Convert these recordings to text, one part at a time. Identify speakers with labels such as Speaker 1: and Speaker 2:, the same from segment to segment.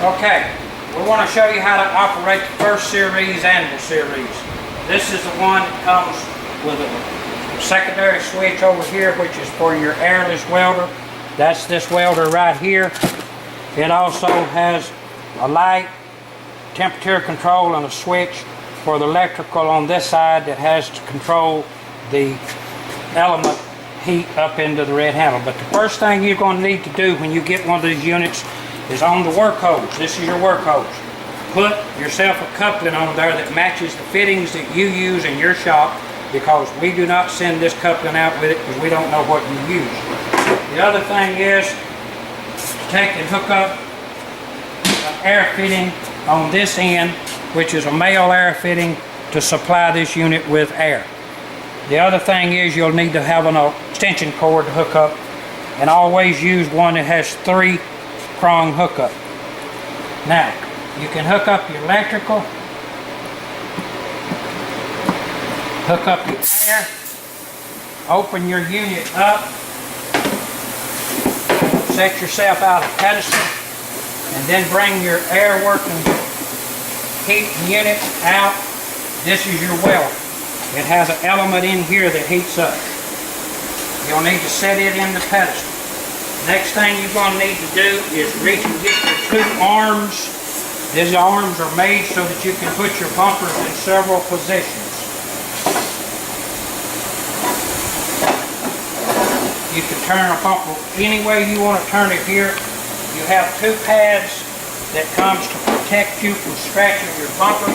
Speaker 1: Okay, we want to show you how to operate the first series, Anvil series. This is the one that comes with a secondary switch over here, which is for your airless welder. That's this welder right here. It also has a light, temperature control, and a switch for the electrical on this side that has to control the element heat up into the red handle. But the first thing you're going to need to do when you get one of these units is on the work hose. This is your work hose. Put yourself a coupling on there that matches the fittings that you use in your shop, because we do not send this coupling out with it because we don't know what you use. The other thing is to take and hook up an air fitting on this end, which is a male air fitting to supply this unit with air. The other thing is you'll need to have an extension cord to hook up, and always use one that has 3-prong hookup. Now, you can hook up your electrical, hook up your air, open your unit up, set yourself out a pedestal, and then bring your air working heat unit out. This is your welder. It has an element in here that heats up. You'll need to set it in the pedestal. Next thing you're going to need to do is reach and get your 2 arms. These arms are made so that you can put your bumpers in several positions. You can turn a bumper any way you want to turn it here. You have 2 pads that comes to protect you from scratching your bumper.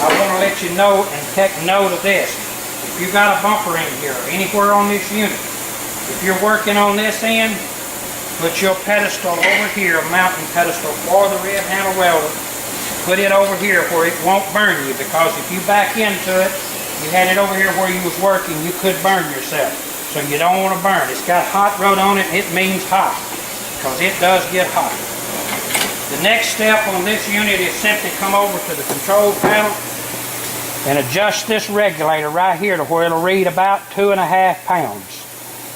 Speaker 1: I want to let you know and take note of this. If you got a bumper in here, anywhere on this unit, if you're working on this end, put your pedestal over here, a mounting pedestal for the red handle welder. Put it over here where it won't burn you, because if you back into it, you had it over here where you was working, you could burn yourself. So you don't want to burn. It's got hot wrote on it. It means hot, because it does get hot. The next step on this unit is simply come over to the control panel and adjust this regulator right here to where it'll read about 2.5 pounds.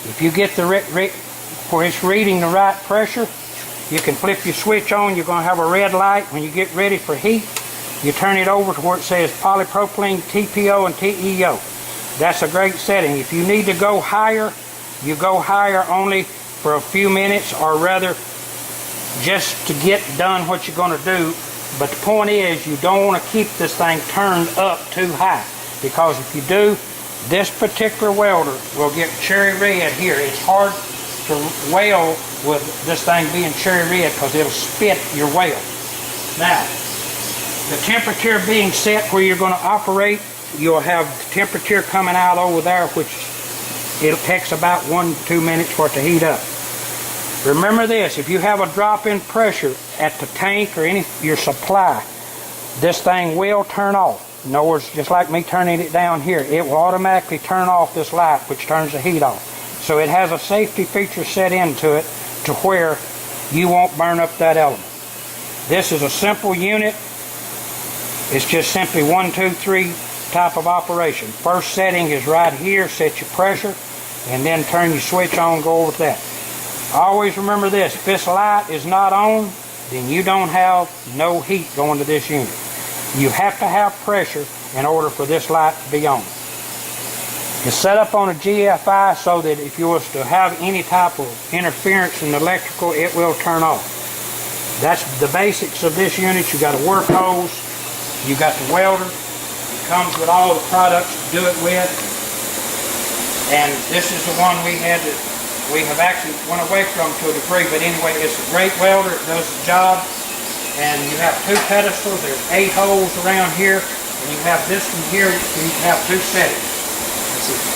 Speaker 1: If you get the where it's reading the right pressure, you can flip your switch on. You're going to have a red light. When you get ready for heat, you turn it over to where it says polypropylene, TPO, and TEO. That's a great setting. If you need to go higher, you go higher only for a few minutes, or rather just to get done what you're going to do. But the point is, you don't want to keep this thing turned up too high, because if you do, this particular welder will get cherry red here. It's hard to weld with this thing being cherry red because it'll spit your weld. Now, the temperature being set where you're going to operate, you'll have the temperature coming out over there, which it takes about 1-2 minutes for it to heat up. Remember this, if you have a drop in pressure at the tank or your supply, this thing will turn off. In other words, just like me turning it down here, it will automatically turn off this light, which turns the heat off. So it has a safety feature set into it to where you won't burn up that element. This is a simple unit. It's just simply 1, 2, 3 type of operation. First setting is right here, set your pressure, and then turn your switch on, go over that. Always remember this, if this light is not on, then you don't have no heat going to this unit. You have to have pressure in order for this light to be on. It's set up on a GFI so that if you was to have any type of interference in the electrical, it will turn off. That's the basics of this unit. You got a work hose, you got the welder, it comes with all the products to do it with, and this is the one we have actually went away from to a degree, but anyway, it's a great welder. It does the job. And you have 2 pedestals. There's 8 holes around here, and you have this one here, so you have 2 settings. Let's see.